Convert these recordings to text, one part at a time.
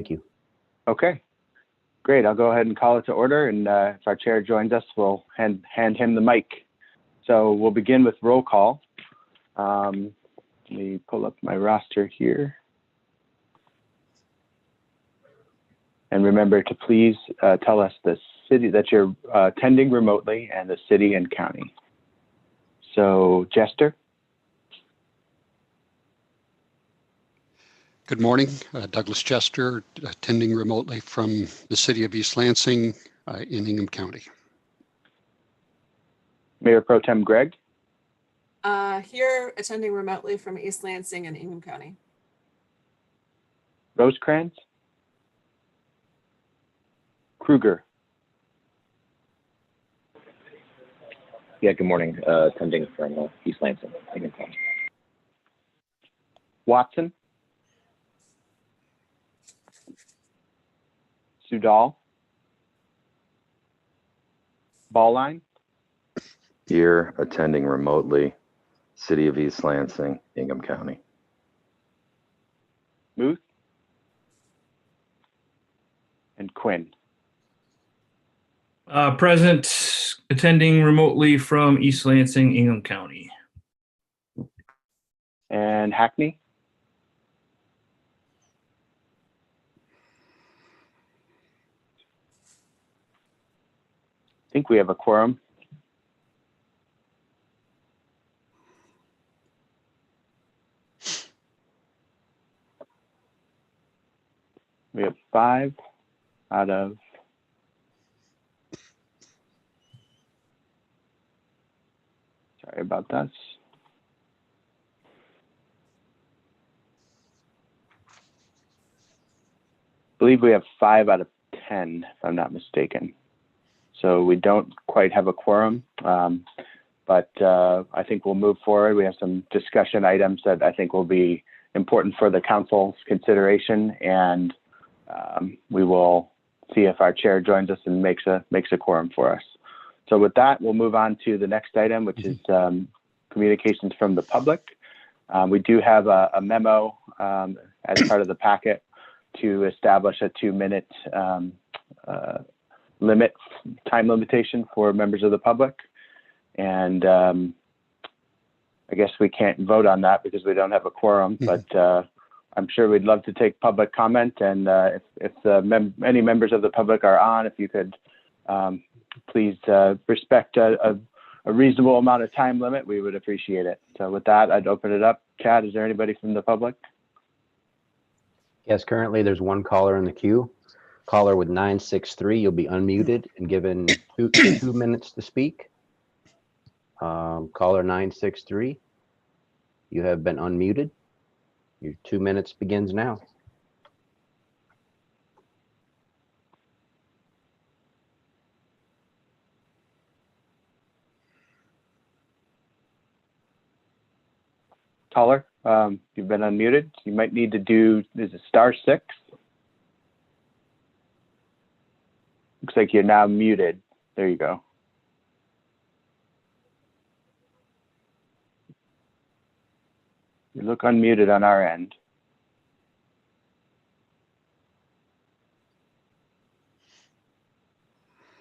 Thank you. Okay, great. I'll go ahead and call it to order, and if our chair joins us, we'll hand him the mic. So we'll begin with roll call. Let me pull up my roster here. And remember to please tell us the city that you're attending remotely and the city and county. So Jester. Good morning, Douglas Chester, attending remotely from the city of East Lansing in Ingham County. Mayor Pro Tem Greg. Here, attending remotely from East Lansing and Ingham County. Rosecrans. Kruger. Yeah, good morning. Attending from East Lansing, Ingham County. Watson. Sudal. Ballline. Here, attending remotely, city of East Lansing, Ingham County. Muth. And Quinn. Present, attending remotely from East Lansing, Ingham County. And Hackney. I think we have a quorum. We have 5 out of sorry about that. I believe we have 5 out of 10, if I'm not mistaken. So we don't quite have a quorum, but I think we'll move forward. We have some discussion items that I think will be important for the council's consideration, and we will see if our chair joins us and makes a quorum for us. So with that, we'll move on to the next item, which is communications from the public. We do have a memo as part of the packet to establish a 2-minute time limitation for members of the public. And I guess we can't vote on that because we don't have a quorum, but I'm sure we'd love to take public comment. And if any members of the public are on, if you could please respect a reasonable amount of time limit, we would appreciate it. So with that, I'd open it up. Chad, is there anybody from the public? Yes, currently there's one caller in the queue. Caller with 963, you'll be unmuted and given two minutes to speak. Caller 963, you have been unmuted. Your 2 minutes begins now. Caller, you've been unmuted. You might need to do, is it *6? Looks like you're now muted. There you go. You look unmuted on our end.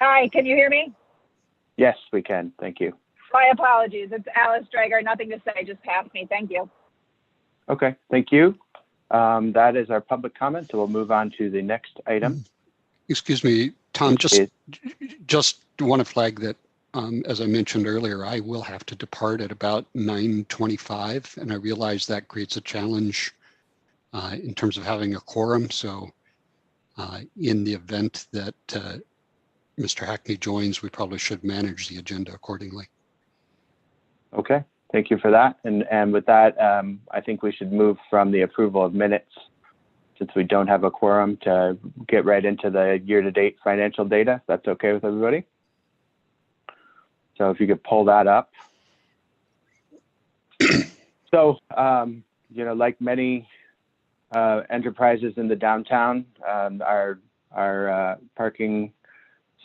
Hi, can you hear me? Yes, we can. Thank you. My apologies. It's Alice Drager. Nothing to say. Just passed me. Thank you. Okay, thank you. That is our public comment. So we'll move on to the next item. Excuse me, Tom, just want to flag that, as I mentioned earlier, I will have to depart at about 9:25, and I realize that creates a challenge in terms of having a quorum. So in the event that Mr. Hackney joins, we probably should manage the agenda accordingly. Okay, thank you for that. And with that, I think we should move from the approval of minutes, since we don't have a quorum, to get right into the year-to-date financial data. If that's okay with everybody. So if you could pull that up. So, you know, like many enterprises in the downtown, our parking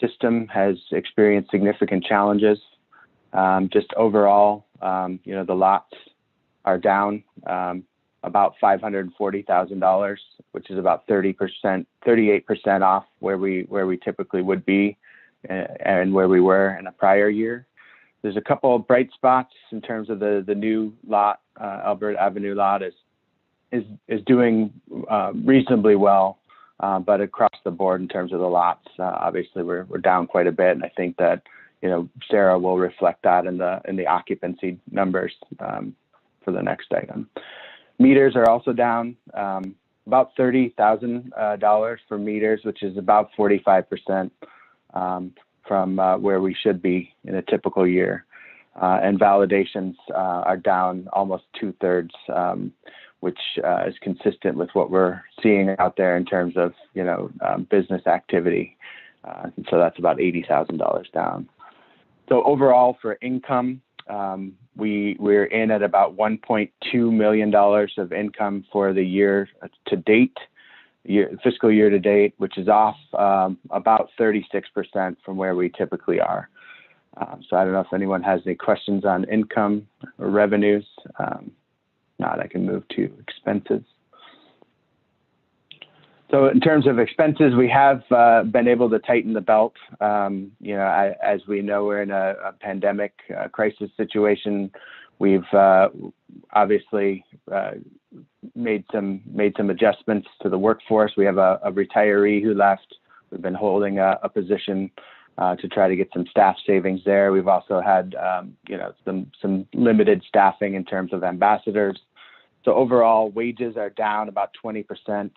system has experienced significant challenges. Just overall, you know, the lots are down. about $540,000, which is about 38% off where we typically would be and where we were in a prior year. There's a couple of bright spots in terms of the new lot. Albert Avenue lot is doing reasonably well, but across the board in terms of the lots, obviously we're down quite a bit, and I think that Sarah will reflect that in the occupancy numbers for the next item. Meters are also down about $30,000 for meters, which is about 45% from where we should be in a typical year. And validations are down almost 2/3, which is consistent with what we're seeing out there in terms of business activity. So that's about $80,000 down. So overall for income, we're in at about $1.2 million of income for the year to date, fiscal year to date, which is off about 36% from where we typically are. So I don't know if anyone has any questions on income or revenues. Not, I can move to expenses. So in terms of expenses, we have been able to tighten the belt. As we know, we're in a pandemic crisis situation. We've obviously made some adjustments to the workforce. We have a retiree who left. We've been holding a position to try to get some staff savings there. We've also had some limited staffing in terms of ambassadors. So overall, wages are down about 20%.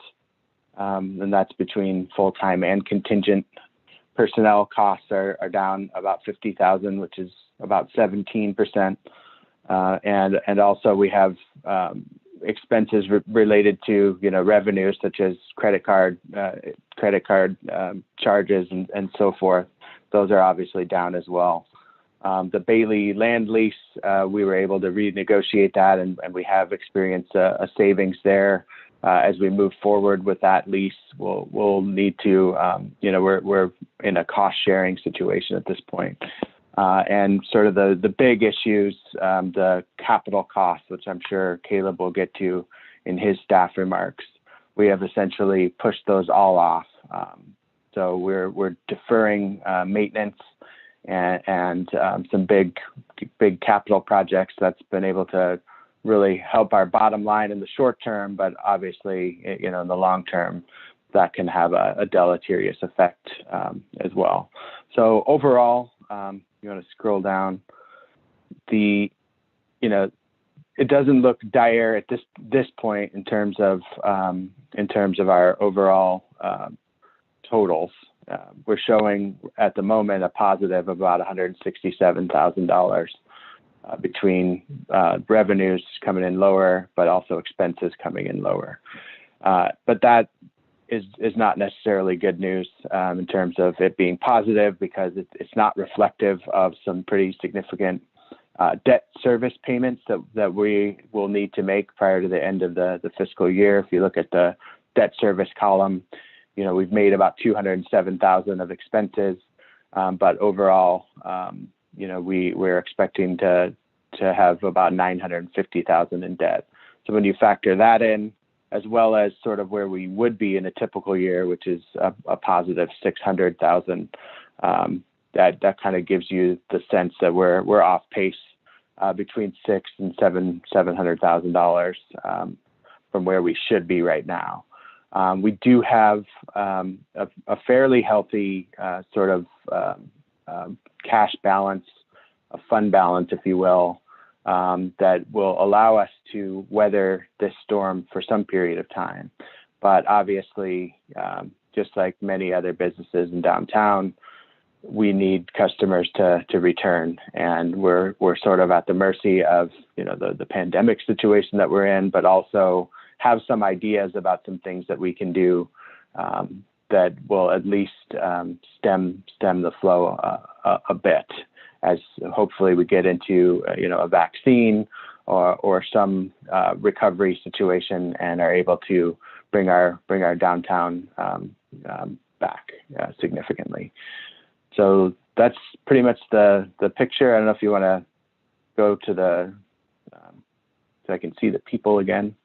And that's between full-time and contingent. Personnel costs are down about $50,000, which is about 17%. And also we have expenses related to revenues such as credit card charges and so forth. Those are obviously down as well. The Bailey land lease, we were able to renegotiate that, and we have experienced a savings there. As we move forward with that lease, we'll need to, we're in a cost sharing situation at this point. And sort of the big issues, the capital costs, which I'm sure Caleb will get to in his staff remarks, we have essentially pushed those all off. So we're deferring maintenance and some big capital projects that's been able to really help our bottom line in the short term, but obviously, in the long term, that can have a deleterious effect as well. So overall, you want to scroll down. It doesn't look dire at this point in terms of our overall totals. We're showing at the moment a positive of about $167,000 between revenues coming in lower, but also expenses coming in lower. But that is not necessarily good news in terms of it being positive, because it's not reflective of some pretty significant debt service payments that we will need to make prior to the end of the fiscal year. If you look at the debt service column, we've made about $207,000 of expenses, but overall, we're expecting to have about $950,000 in debt. So when you factor that in, as well as sort of where we would be in a typical year, which is a positive $600,000, that kind of gives you the sense that we're off pace between $600,000 and $700,000 from where we should be right now. We do have a fairly healthy sort of cash balance, a fund balance, if you will, that will allow us to weather this storm for some period of time. But obviously, just like many other businesses in downtown, we need customers to return, and we're sort of at the mercy of the pandemic situation that we're in, but also have some ideas about some things that we can do that will at least stem the flow a bit, as hopefully we get into a vaccine or some recovery situation and are able to bring our downtown back significantly. So that's pretty much the picture. I don't know if you want to go to so I can see the people again.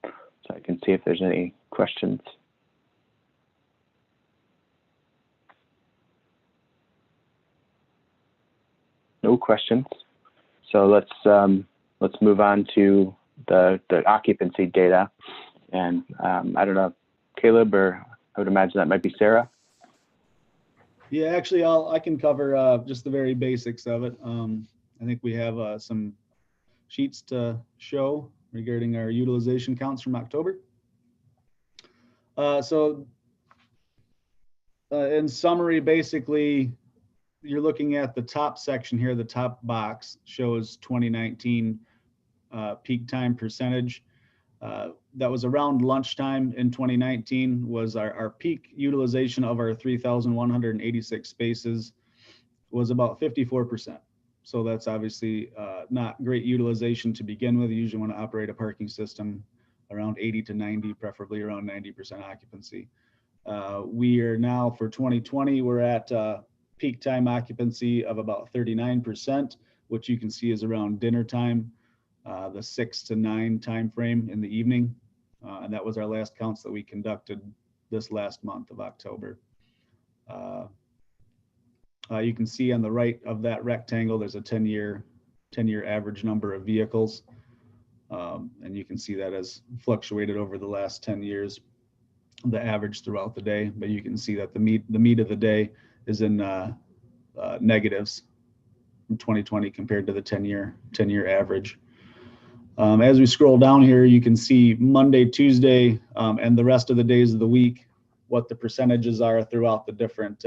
So I can see if there's any questions. No questions. So let's move on to the occupancy data. And I don't know, Caleb, or I would imagine that might be Sarah. Yeah, actually, I can cover just the very basics of it. I think we have some sheets to show regarding our utilization counts from October. In summary, basically, you're looking at the top section here. The top box shows 2019 peak time percentage. That was around lunchtime in 2019 was our peak utilization of our 3,186 spaces was about 54%. So that's obviously not great utilization to begin with. You usually want to operate a parking system around 80 to 90, preferably around 90% occupancy. We are now for 2020, we're at peak time occupancy of about 39%, which you can see is around dinner time, the 6 to 9 time frame in the evening. And that was our last counts that we conducted this last month of October. You can see on the right of that rectangle, there's a 10-year average number of vehicles. And you can see that has fluctuated over the last 10 years, the average throughout the day. But you can see that the meat of the day is in negatives from 2020 compared to the 10-year average. As we scroll down here, you can see Monday, Tuesday, and the rest of the days of the week, what the percentages are throughout the different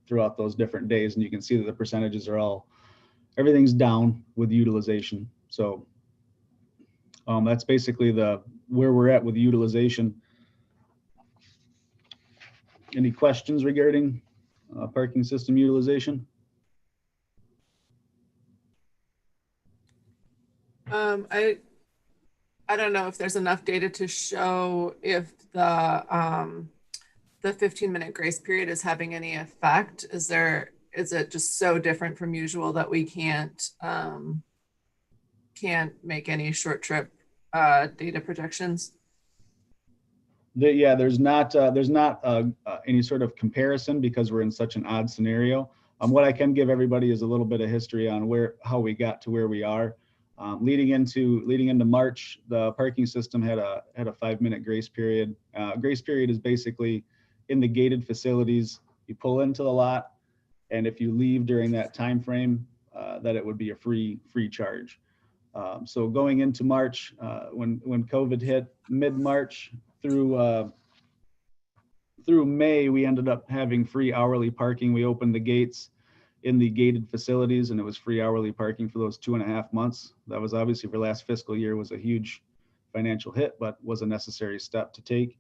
throughout those different days. And you can see that the percentages are everything's down with utilization. So that's basically where we're at with utilization. Any questions regarding parking system utilization? I don't know if there's enough data to show if the 15-minute grace period is having any effect. Is it just so different from usual that we can't make any short trip data projections? There's not any sort of comparison because we're in such an odd scenario. What I can give everybody is a little bit of history on how we got to where we are. Leading into March, the parking system had a 5-minute grace period. Grace period is basically in the gated facilities. You pull into the lot, and if you leave during that time frame, that it would be a free charge. So going into March, when COVID hit, mid-March through May, we ended up having free hourly parking. We opened the gates in the gated facilities, and it was free hourly parking for those 2.5 months. That was obviously for last fiscal year was a huge financial hit, but was a necessary step to take.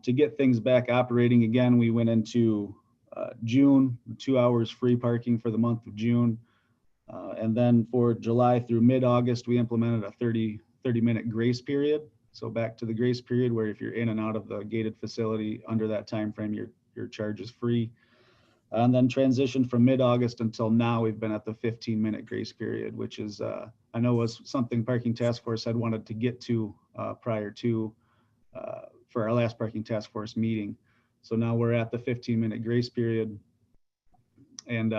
To get things back operating again, we went into June, 2 hours free parking for the month of June. And then for July through mid-August, we implemented a 30-minute grace period. So back to the grace period where if you're in and out of the gated facility under that time frame, your charge is free. And then transitioned from mid-August until now, we've been at the 15-minute grace period, which is, I know was something Parking Task Force had wanted to get to prior to for our last Parking Task Force meeting. So now we're at the 15-minute grace period. And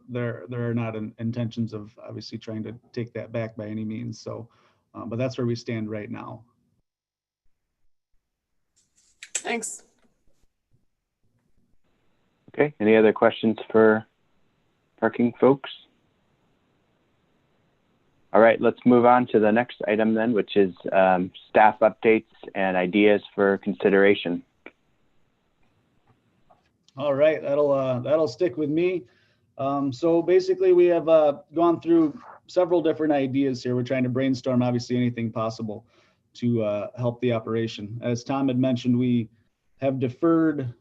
there are not intentions of obviously trying to take that back by any means. So, but that's where we stand right now. Thanks. Okay, any other questions for parking folks? All right, let's move on to the next item then, which is staff updates and ideas for consideration. All right, that'll stick with me. So basically we have gone through several different ideas here. We're trying to brainstorm obviously anything possible to help the operation. As Tom had mentioned, we have deferred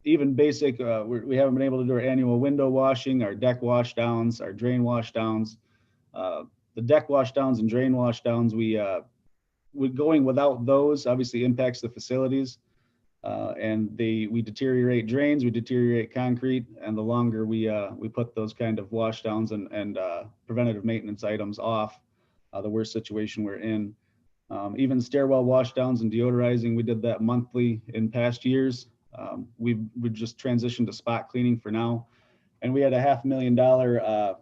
even basic, we haven't been able to do our annual window washing, our deck wash downs, our drain wash downs. The deck wash downs and drain wash downs, we're going without those obviously impacts the facilities. And we deteriorate drains, we deteriorate concrete, and the longer we put those kind of wash downs and preventative maintenance items off, the worse situation we're in. Even stairwell washdowns and deodorizing, we did that monthly in past years. We've just transitioned to spot cleaning for now. And we had a $500,000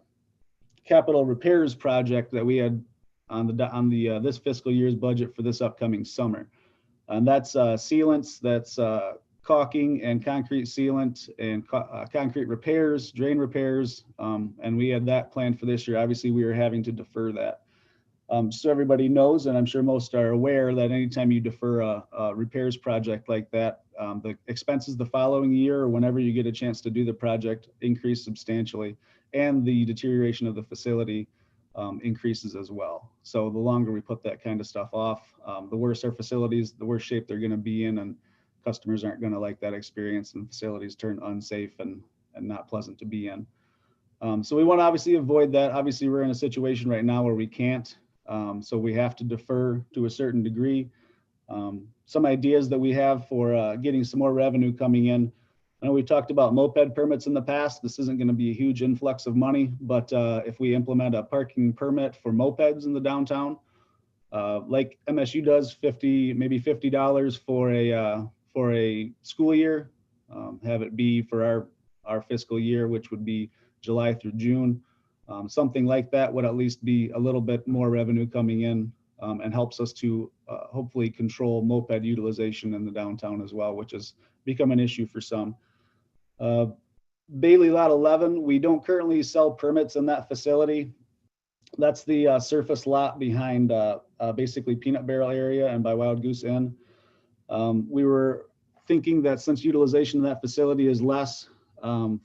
capital repairs project that we had on the this fiscal year's budget for this upcoming summer. And that's sealants, that's caulking and concrete sealant and concrete repairs, drain repairs. And we had that planned for this year. Obviously, we were having to defer that. So everybody knows, and I'm sure most are aware, that anytime you defer a repairs project like that, the expenses the following year or whenever you get a chance to do the project increase substantially, and the deterioration of the facility increases as well. So the longer we put that kind of stuff off, the worse our facilities, the worse shape they're going to be in, and customers aren't going to like that experience, and facilities turn unsafe and not pleasant to be in. So we want to obviously avoid that. Obviously, we're in a situation right now where we can't. So we have to defer to a certain degree. Some ideas that we have for getting some more revenue coming in. I know we talked about moped permits in the past. This isn't going to be a huge influx of money, but if we implement a parking permit for mopeds in the downtown, like MSU does, maybe $50 for a school year, have it be for our fiscal year, which would be July through June. Something like that would at least be a little bit more revenue coming in, and helps us to hopefully control moped utilization in the downtown as well, which has become an issue for some. Bailey Lot 11, we don't currently sell permits in that facility. That's the surface lot behind basically Peanut Barrel area and by Wild Goose Inn. We were thinking that since utilization of that facility is less,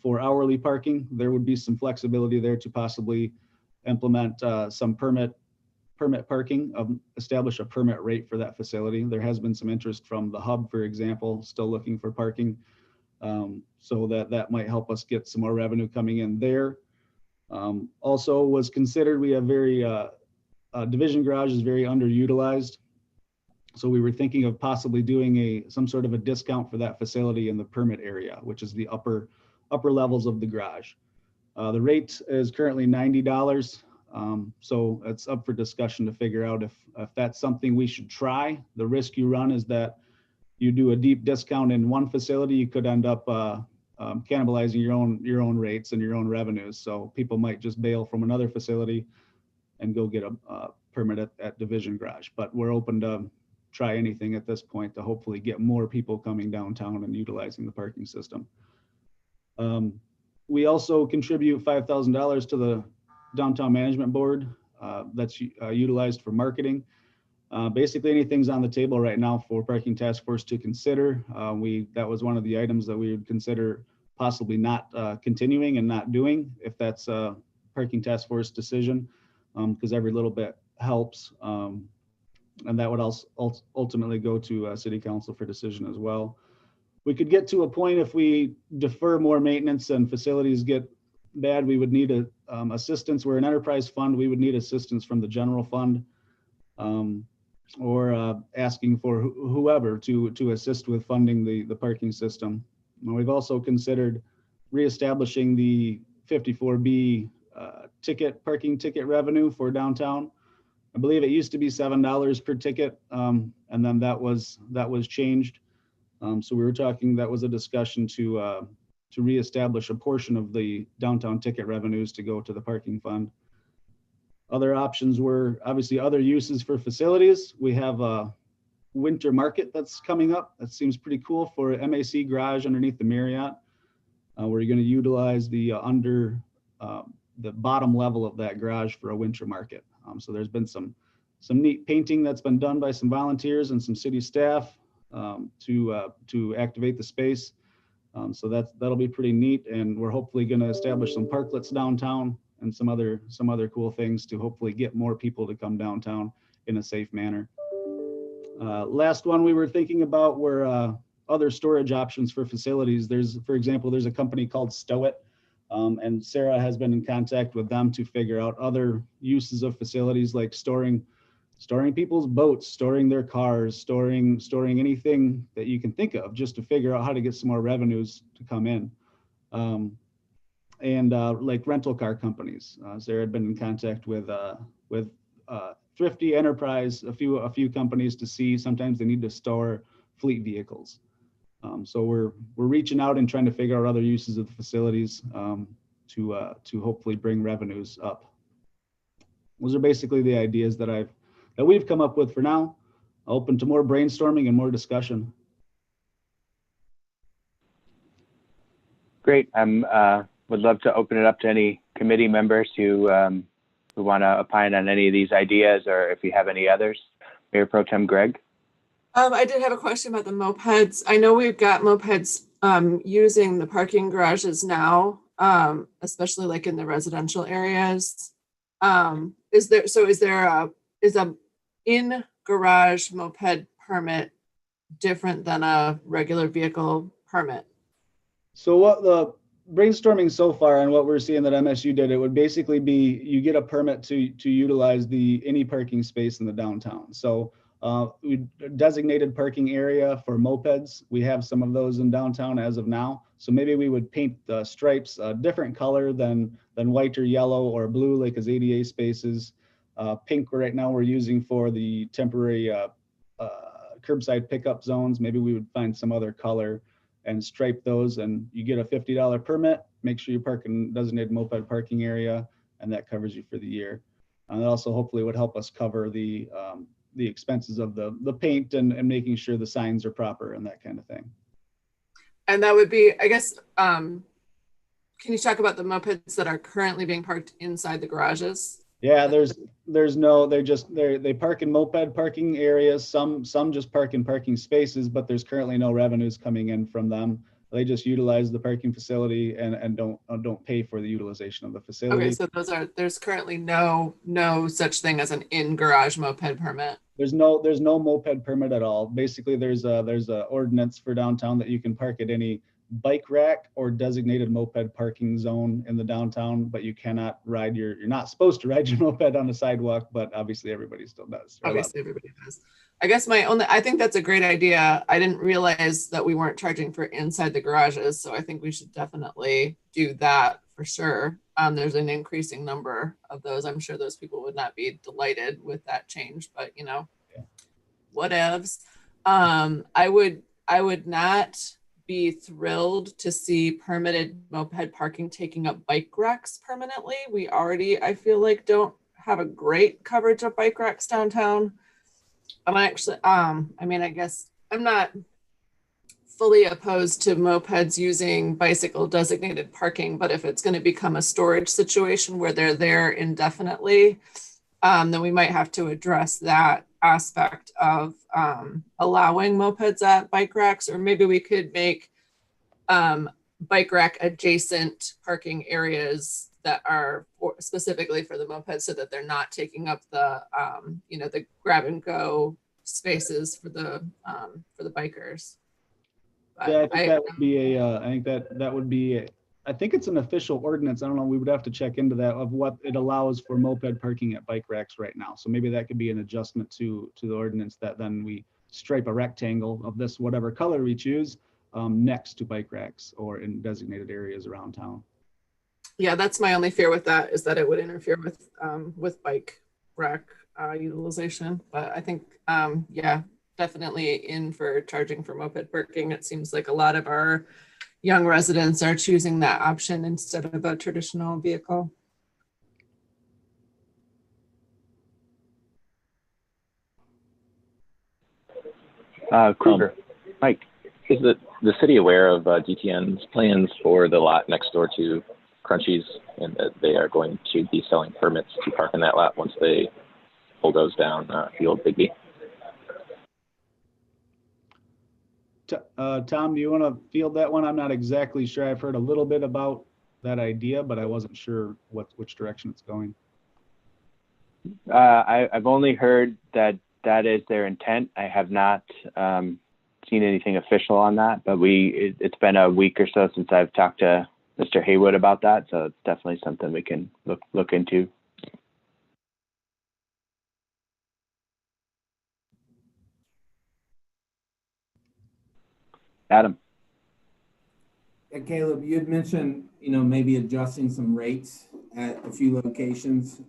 for hourly parking, there would be some flexibility there to possibly implement some permit parking, establish a permit rate for that facility. There has been some interest from the hub, for example, still looking for parking. So that might help us get some more revenue coming in there. Also was considered, we have division garage is very underutilized. So we were thinking of possibly doing some sort of a discount for that facility in the permit area, which is the upper levels of the garage. The rate is currently $90. So it's up for discussion to figure out if that's something we should try. The risk you run is that you do a deep discount in one facility, you could end up cannibalizing your own rates and your own revenues. So people might just bail from another facility and go get a permit at division garage. But we're open to try anything at this point to hopefully get more people coming downtown and utilizing the parking system. We also contribute $5,000 to the downtown management board that's utilized for marketing. Basically anything's on the table right now for parking task force to consider. That was one of the items that we would consider possibly not continuing and not doing if that's a parking task force decision, because every little bit helps. And that would also ultimately go to city council for decision as well. We could get to a point if we defer more maintenance and facilities get bad, we would need assistance. We're an enterprise fund. We would need assistance from the general fund, or asking for whoever to assist with funding the parking system. And we've also considered reestablishing the 54B parking ticket revenue for downtown. I believe it used to be $7 per ticket, and then that was changed. So we were talking, that was a discussion to reestablish a portion of the downtown ticket revenues to go to the parking fund. Other options were obviously other uses for facilities. We have a winter market that's coming up. That seems pretty cool for MAC garage underneath the Marriott, where you're going to utilize the bottom level of that garage for a winter market. So there's been some neat painting that's been done by some volunteers and some city staff to activate the space. So that'll be pretty neat, and we're hopefully going to establish some parklets downtown and some other cool things to hopefully get more people to come downtown in a safe manner. Last one we were thinking about were other storage options for facilities. For example, there's a company called Stowit, and Sarah has been in contact with them to figure out other uses of facilities like storing people's boats, storing their cars, storing anything that you can think of, just to figure out how to get some more revenues to come in. And like rental car companies. Sarah had been in contact with thrifty enterprise, a few companies to see. Sometimes they need to store fleet vehicles. So we're reaching out and trying to figure out other uses of the facilities to hopefully bring revenues up. Those are basically the ideas that we've come up with for now. Open to more brainstorming and more discussion. Great. Would love to open it up to any committee members who want to opine on any of these ideas, or if you have any others. Mayor Pro Tem Greg. I did have a question about the mopeds. I know we've got mopeds using the parking garages now, especially like in the residential areas. Is a in garage moped permit different than a regular vehicle permit? So what the brainstorming so far and what we're seeing that MSU did, it would basically be you get a permit to utilize any parking space in the downtown. So we designated parking area for mopeds. We have some of those in downtown as of now. So maybe we would paint the stripes a different color than white or yellow or blue, like as ADA spaces. Pink right now we're using for the temporary curbside pickup zones. Maybe we would find some other color and stripe those, and you get a $50 permit. Make sure you park in designated moped parking area, and that covers you for the year. And it also hopefully would help us cover the expenses of the paint and making sure the signs are proper and that kind of thing. And that would be, I guess, can you talk about the mopeds that are currently being parked inside the garages? Yeah, they park in moped parking areas. Some just park in parking spaces, but there's currently no revenues coming in from them. They just utilize the parking facility and don't pay for the utilization of the facility. Okay, so there's currently no such thing as an in-garage moped permit. There's no moped permit at all. Basically, there's a ordinance for downtown that you can park at any bike rack or designated moped parking zone in the downtown, but you cannot ride you're not supposed to ride your moped on the sidewalk, but obviously everybody still does. Obviously everybody does. I guess I think that's a great idea. I didn't realize that we weren't charging for inside the garages, so I think we should definitely do that for sure. There's an increasing number of those. I'm sure those people would not be delighted with that change, but yeah. Whatevs. I would not be thrilled to see permitted moped parking taking up bike racks permanently. We already, I feel like, don't have a great coverage of bike racks downtown. I'm actually, I guess I'm not fully opposed to mopeds using bicycle designated parking, but if it's going to become a storage situation where they're there indefinitely, then we might have to address that aspect of allowing mopeds at bike racks, or maybe we could make bike rack adjacent parking areas that are specifically for the mopeds, so that they're not taking up the the grab and go spaces for the bikers. But yeah, I think that would be I think it's an official ordinance. I don't know. We would have to check into that of what it allows for moped parking at bike racks right now. So maybe that could be an adjustment to the ordinance, that then we stripe a rectangle of this whatever color we choose next to bike racks or in designated areas around town. Yeah, that's my only fear with that, is that it would interfere with bike rack utilization. But I think yeah, definitely in for charging for moped parking. It seems like a lot of our young residents are choosing that option instead of a traditional vehicle. Kruger, Mike. Is the city aware of DTN's plans for the lot next door to Crunchies, and that they are going to be selling permits to park in that lot once they bulldoze down the old Bigby? Tom, do you want to field that one? I'm not exactly sure. I've heard a little bit about that idea, but I wasn't sure which direction it's going. I've only heard that is their intent. I have not seen anything official on that, but it's been a week or so since I've talked to Mr. Haywood about that, so it's definitely something we can look into. Adam. Yeah, Caleb, you had mentioned, maybe adjusting some rates at a few locations.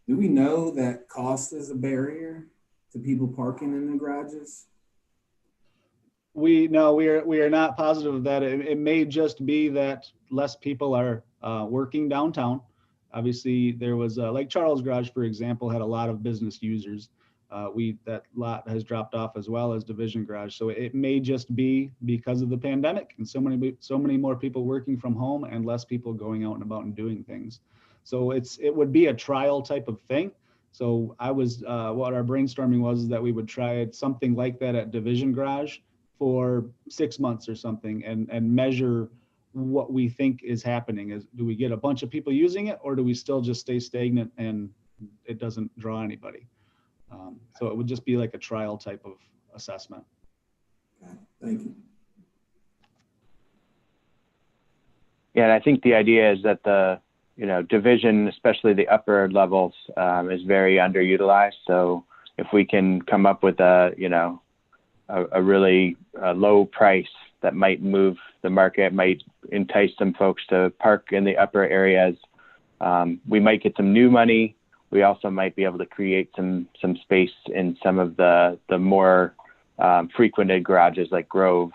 Do we know that cost is a barrier to people parking in the garages? We are not positive of that. It may just be that less people are working downtown. Obviously, there was like Charles Garage, for example, had a lot of business users. That lot has dropped off as well as Division Garage. So it may just be because of the pandemic and so many more people working from home and less people going out and about and doing things. So it would be a trial type of thing. So what our brainstorming was is that we would try something like that at Division Garage for 6 months or something and measure what we think is happening. Do we get a bunch of people using it, or do we still just stay stagnant and it doesn't draw anybody? So it would just be like a trial type of assessment. Okay, thank you. Yeah, and I think the idea is that the division, especially the upper levels, is very underutilized. So if we can come up with a really low price that might move the market, might entice some folks to park in the upper areas, we might get some new money. We also might be able to create some space in some of the more frequented garages like Grove,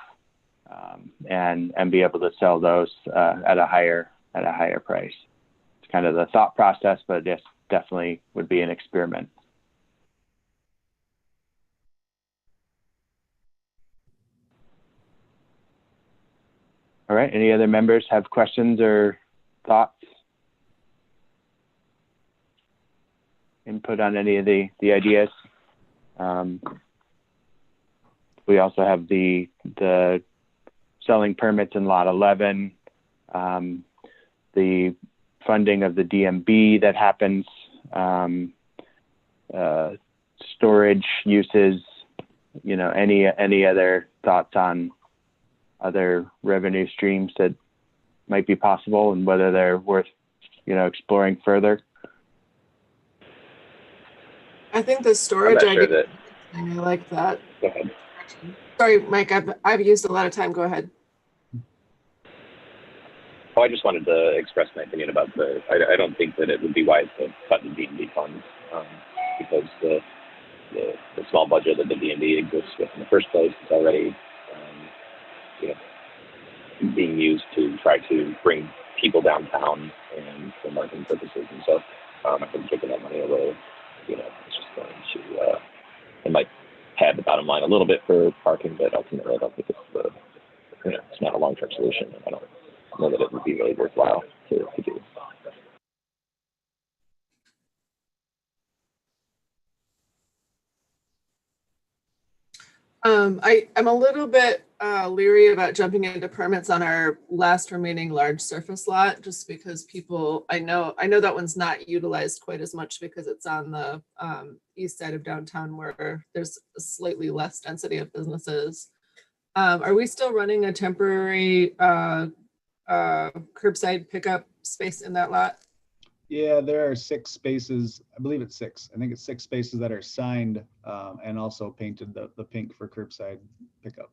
and be able to sell those at a higher price. It's kind of the thought process, but this definitely would be an experiment. All right, any other members have questions or thoughts? Input on any of the ideas? We also have the selling permits in lot 11, the funding of the DMB that happens, storage uses, any other thoughts on other revenue streams that might be possible and whether they're worth, exploring further? I think the storage idea, I like that. Go ahead. Sorry, Mike, I've used a lot of time. Go ahead. Oh, I just wanted to express my opinion about I don't think that it would be wise to cut the D&D funds because the small budget that the D&D exists with in the first place is already being used to try to bring people downtown and for marketing purposes. And so I think taking that money away, it's just going to, it might pad the bottom line a little bit for parking, but ultimately I don't think it's it's not a long-term solution. I don't know that it would be really worthwhile to do. I'm a little bit leery about jumping into permits on our last remaining large surface lot, just because I know that one's not utilized quite as much because it's on the east side of downtown where there's a slightly less density of businesses. Are we still running a temporary curbside pickup space in that lot? Yeah, there are 6 spaces. I believe it's 6. I think it's 6 spaces that are signed and also painted the pink for curbside pickup.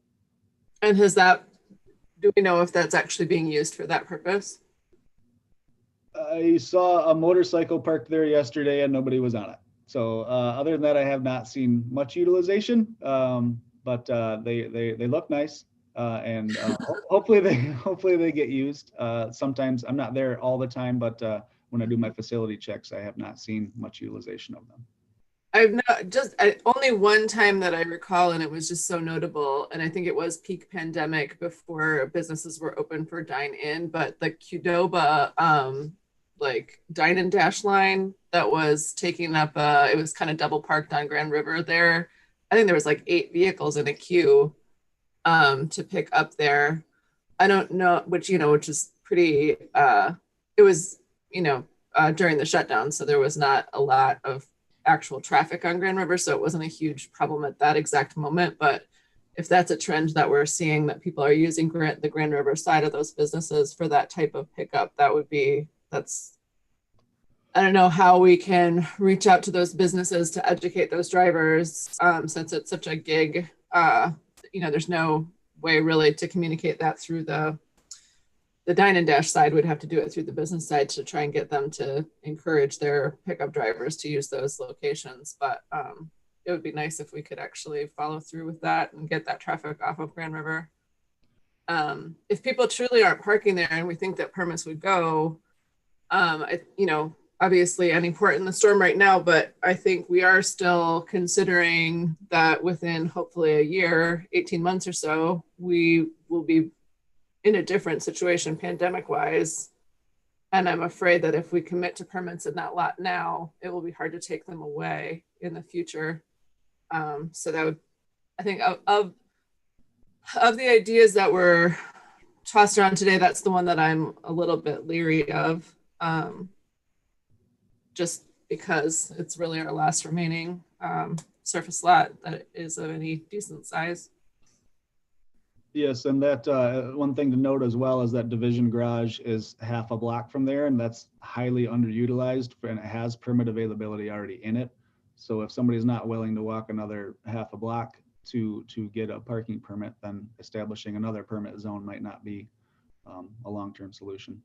And do we know if that's actually being used for that purpose? I saw a motorcycle parked there yesterday and nobody was on it. So other than that, I have not seen much utilization, but they look nice. And hopefully they get used. Sometimes I'm not there all the time, but when I do my facility checks, I have not seen much utilization of them. Only one time that I recall, and it was just so notable. And I think it was peak pandemic before businesses were open for dine-in, but the Qdoba like dine and dash line that was taking up, it was kind of double parked on Grand River there. I think there was like 8 vehicles in a queue to pick up there. I don't know, which is pretty, it was, during the shutdown. So there was not a lot of actual traffic on Grand River. So it wasn't a huge problem at that exact moment. But if that's a trend that we're seeing, that people are using the Grand River side of those businesses for that type of pickup, I don't know how we can reach out to those businesses to educate those drivers since it's such a gig. There's no way really to communicate that through the the dine and dash side would have to do it through the business side to try and get them to encourage their pickup drivers to use those locations. But it would be nice if we could actually follow through with that and get that traffic off of Grand River. If people truly aren't parking there and we think that permits would go, obviously any port in the storm right now, but I think we are still considering that within hopefully a year, 18 months or so, we will be in a different situation pandemic wise. And I'm afraid that if we commit to permits in that lot now, it will be hard to take them away in the future. So that would, I think of the ideas that were tossed around today, that's the one that I'm a little bit leery of. Just because it's really our last remaining surface lot that is of any decent size. Yes, and that one thing to note as well is that division garage is half a block from there, and that's highly underutilized, and it has permit availability already in it. So if somebody's not willing to walk another half a block to get a parking permit, then establishing another permit zone might not be a long-term solution.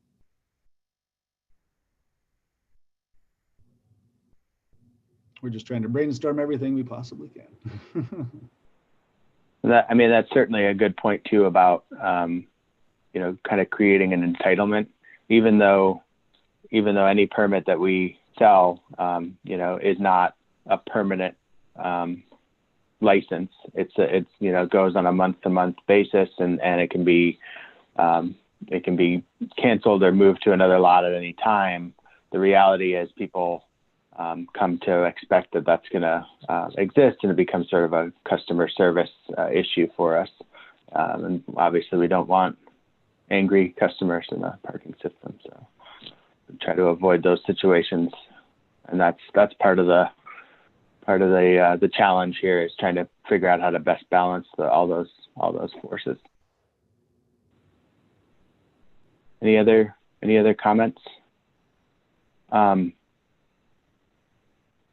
We're just trying to brainstorm everything we possibly can. That's certainly a good point too about, kind of creating an entitlement, even though any permit that we sell, is not a permanent license. It goes on a month-to-month basis, and it can be canceled or moved to another lot at any time. The reality is people come to expect that that's going to exist, and it becomes sort of a customer service issue for us. And obviously we don't want angry customers in the parking system. So we try to avoid those situations. And that's part of the challenge here, is trying to figure out how to best balance all those forces. Any other comments?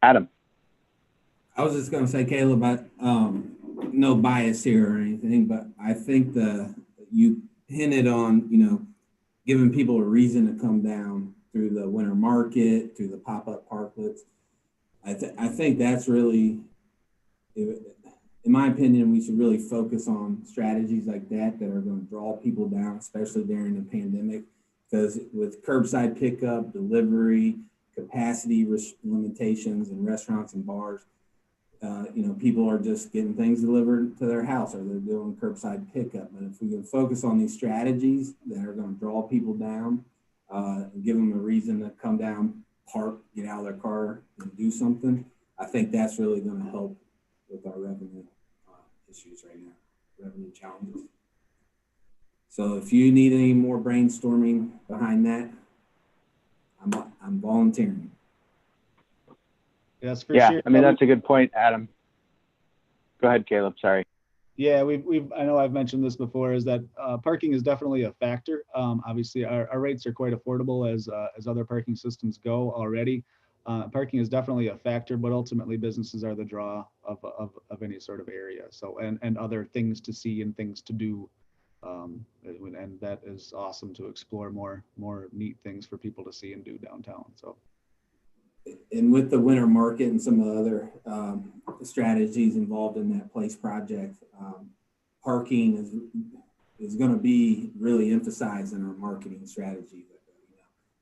Adam. I was just going to say, Caleb, no bias here or anything, but I think you hinted on, giving people a reason to come down through the winter market, through the pop-up parklets. I think that's really, in my opinion, we should really focus on strategies like that are going to draw people down, especially during the pandemic, because with curbside pickup, delivery, capacity limitations in restaurants and bars, people are just getting things delivered to their house, or they're doing curbside pickup. And if we can focus on these strategies that are going to draw people down, and give them a reason to come down, park, get out of their car, and do something, I think that's really going to help with our revenue issues right now, revenue challenges. So if you need any more brainstorming behind that, I'm volunteering. Yes, for sure. That's a good point, Adam. Go ahead, Caleb. Sorry. Yeah, I know I've mentioned this before, is that parking is definitely a factor. Obviously, our rates are quite affordable as other parking systems go already. Parking is definitely a factor, but ultimately businesses are the draw of any sort of area. So and other things to see and things to do. And that is awesome to explore more neat things for people to see and do downtown. So, and with the winter market and some of the other strategies involved in that place project, parking is going to be really emphasized in our marketing strategy.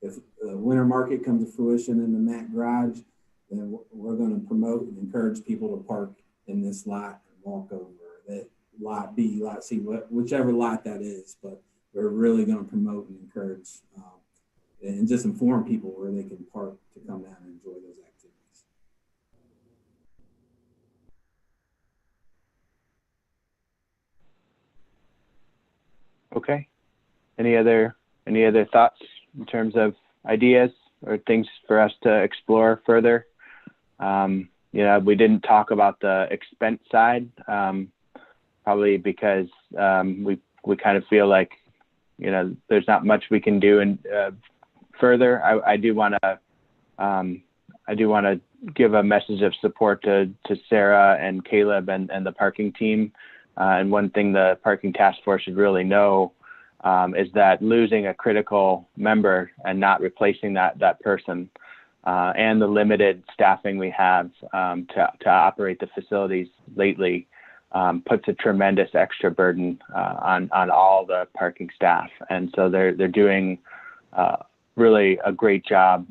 If the winter market comes to fruition in the Mac garage, then we're going to promote and encourage people to park in this lot and walk over that. Lot B, lot C, whichever lot that is, but we're really going to promote and encourage and just inform people where they can park to come down and enjoy those activities. Okay. Any other thoughts in terms of ideas or things for us to explore further? We didn't talk about the expense side. Probably because we kind of feel like there's not much we can do and further. I do want to give a message of support to Sarah and Caleb and the parking team. And one thing the parking task force should really know is that losing a critical member and not replacing that person, and the limited staffing we have to operate the facilities lately puts a tremendous extra burden on all the parking staff. And so they're doing really a great job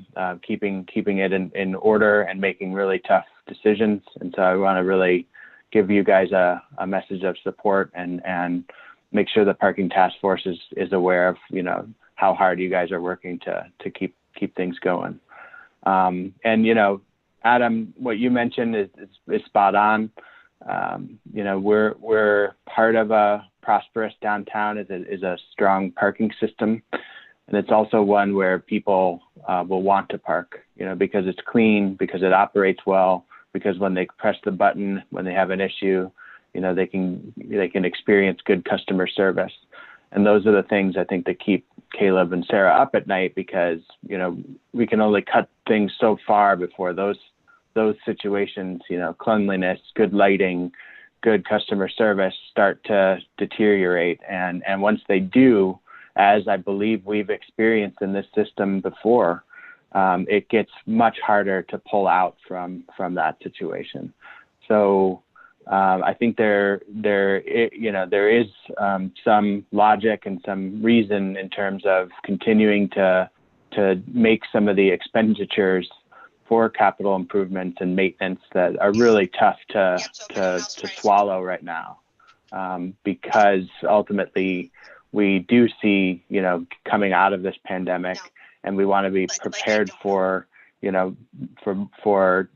keeping it in order and making really tough decisions. And so I want to really give you guys a message of support and make sure the Parking Task Force is aware of, you know, how hard you guys are working to keep things going. And, you know, Adam, what you mentioned is spot on. You know, we're part of a prosperous downtown is a strong parking system. And it's also one where people will want to park, you know, because it's clean, because it operates well, because when they press the button, when they have an issue, you know, they can experience good customer service. And those are the things I think that keep Caleb and Sarah up at night, because, you know, we can only cut things so far before those situations, you know, cleanliness, good lighting, good customer service start to deteriorate. And once they do, as I believe we've experienced in this system before, it gets much harder to pull out from that situation. So I think there is some logic and some reason in terms of continuing to make some of the expenditures for capital improvements and maintenance that are really tough to swallow right now, because ultimately we do see, you know, coming out of this pandemic, and we want to be prepared for, you know, for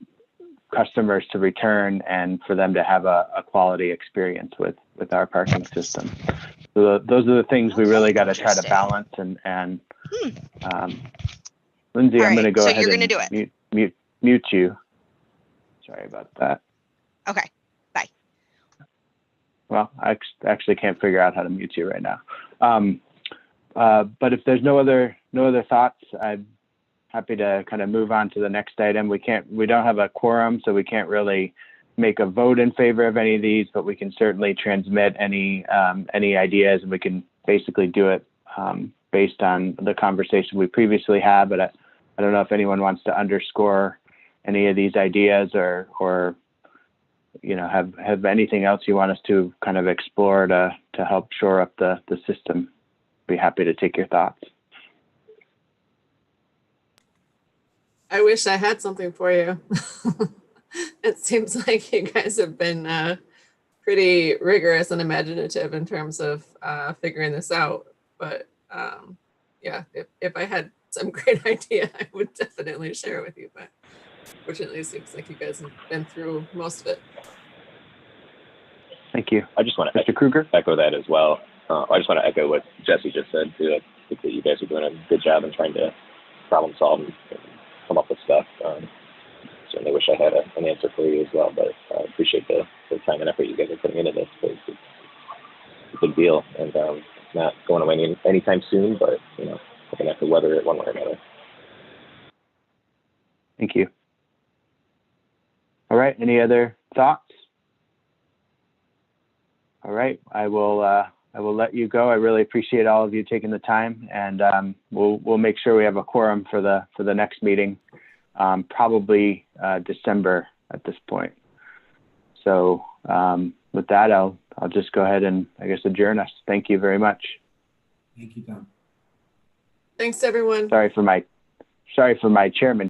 customers to return and for them to have a quality experience with our parking system. So those are the things we really got to try to balance. And Lindsay, I'm going to go ahead and mute you. Sorry about that. Okay, bye. Well, I actually can't figure out how to mute you right now. But if there's no other thoughts, I'm happy to kind of move on to the next item. We don't have a quorum, so we can't really make a vote in favor of any of these, but we can certainly transmit any ideas, and we can basically do it based on the conversation we previously had. But I don't know if anyone wants to underscore any of these ideas or you know, have anything else you want us to kind of explore to help shore up the system. Be happy to take your thoughts. I wish I had something for you. It seems like you guys have been pretty rigorous and imaginative in terms of figuring this out. But yeah, if I had some great idea, I would definitely share it with you. But fortunately, it seems like you guys have been through most of it. Thank you. I just want to Mr. Kruger? echo that as well. I just want to echo what Jesse just said too. I think that you guys are doing a good job in trying to problem solve and come up with stuff. Certainly wish I had an answer for you as well, but I appreciate the time and effort you guys are putting into this, because it's a big deal, and it's not going away anytime soon, but, you know, we're going to have to weather it one way or another. Thank you. All right, any other thoughts? All right, I will let you go. I really appreciate all of you taking the time, and we'll make sure we have a quorum for the next meeting, probably December at this point. So with that, I'll just go ahead and, I guess, adjourn us. Thank you very much. Thank you, Tom. Thanks, everyone. Sorry for my chairman